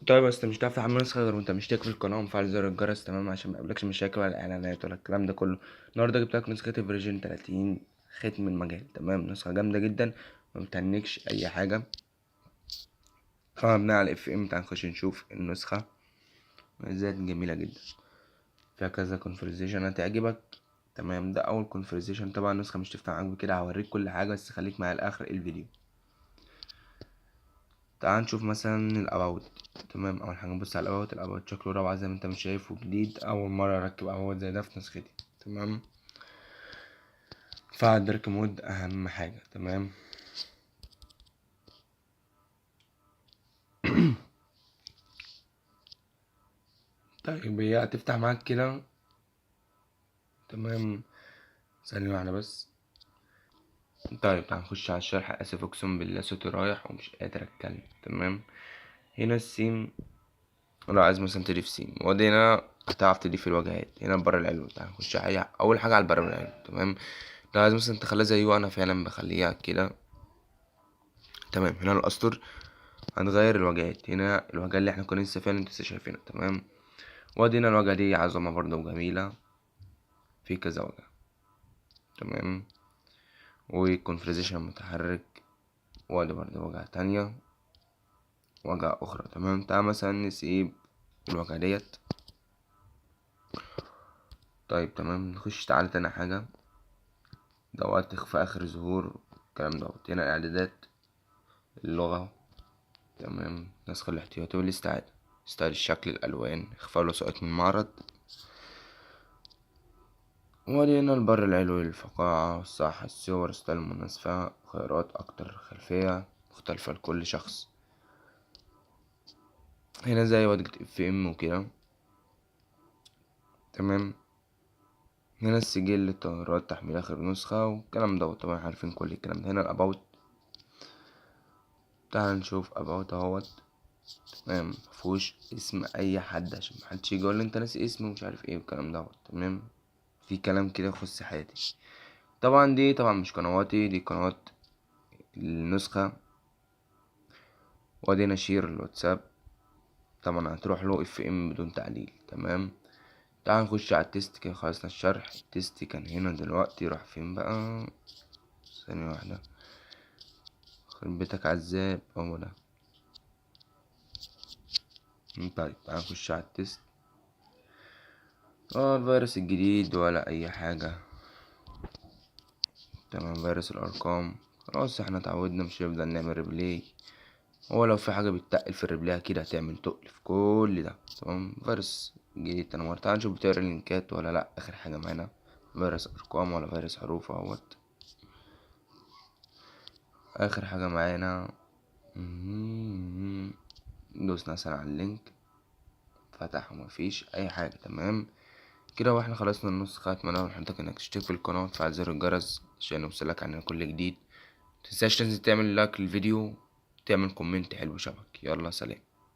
طيب بس مش هتعرف تحمل نسخة غير وانت مشترك في القناة ومفعل زر الجرس، تمام، عشان ميقابلكش مشاكل ولا اعلانات ولا الكلام ده كله. النهارده جبتلك نسخة الفيرجن 30 ختم المجال، تمام، نسخة جامدة جدا، مبتهنكش اي حاجة. بناء على الاف ام، تعال نخش نشوف النسخة. ميزات جميلة جدا، فيها كذا كونفرزيشن هتعجبك. تمام، ده اول كونفرزيشن. طبعا النسخة مش تفتح معاك بكده، هوريك كل حاجة بس خليك معايا لاخر الفيديو. تعال نشوف مثلا الاباوت. تمام، اول حاجه نبص على الاباوت شكله روعه زي ما انت مش شايفه، جديد، اول مره اركب اباوت زي ده في نسختي. تمام، فعل دارك مود اهم حاجه. تمام. طيب هي هتفتح معاك كده. تمام، ثانيه واحده بس. طيب تعال نخش على الشرح. اسف، اقسم بالله صوتي رايح ومش قادر اتكلم. تمام، هنا السيم. لو عايز مثلا تضيف سيم، وادي هنا هتعرف تضيف الواجهات. هنا البر العلوي، تعال نخش على اول حاجه على البر العلوي. تمام، لو عايز مثلا تخليها زيه، انا فعلا بخليها كده. تمام، هنا الاسطر هنغير الواجهات. هنا الواجهة اللي احنا كنا لسه فيها اللي انتوا لسه شايفينها. تمام، وادي هنا الواجهة دي عظمة برضه وجميلة، في كذا واجهة. تمام، وكونفرزيشن متحرك، وادي برضه واجهة تانية، واجهة أخرى. تمام، تعال مثلا نسيب الواجهة ديت. طيب تمام، نخش تعالى تاني حاجة، دوت إخفاء آخر ظهور، الكلام دوت. هنا إعدادات اللغة. تمام، نسخ الاحتياطي والاستعادة، ستايل الشكل، الألوان، إخفاء الوثائق من المعرض. ولينا البر العلوي للفقاعة، الصح، الصور، ستايل المناسبة، خيارات أكتر، خلفية مختلفة لكل شخص. هنا زي واجهة اف ام وكده. تمام، هنا السجل للطيارات، تحميل آخر نسخة والكلام دوت. طبعا عارفين كل الكلام ده. هنا الأباوت، تعال نشوف أباوت اهوت. تمام، مفهوش اسم أي حد عشان محدش يجي يقولي انت ناسي اسمه ومش عارف ايه والكلام دوت. تمام، في كلام كده يخص حياتي. طبعا دي طبعا مش قنواتي، دي قنوات النسخة. وادي نشير الواتساب، طبعا هتروح له اف ام بدون تعليل. تمام، تعال نخش على التست كده. خلصنا الشرح. التست كان هنا، دلوقتي راح فين بقى؟ ثانية واحدة، خرب بيتك عذاب، هو ده. طيب تعال نخش على التست. الفيروس الجديد ولا اي حاجة. تمام، فيروس الارقام، خلاص احنا اتعودنا، مش هنفضل نعمل ريبلاي. هو لو في حاجة بتتقل في الريبلاي اكيد هتعمل تقل في كل ده. تمام، فيروس جديد تنمر. تعال نشوف بتقرا اللينكات ولا لا. اخر حاجة معانا فيروس ارقام ولا فيروس حروف اهوت. اخر حاجة معانا. دوسنا مثلا على اللينك، فتح ومفيش اي حاجة. تمام كده، واحنا خلصنا النسخة. اتمنى من حضرتك انك تشترك في القناة وتفعل زر الجرس عشان يوصلك عننا كل جديد. متنساش تنزل تعمل لايك للفيديو، تعمل كومنت حلو شبك. يلا سلام.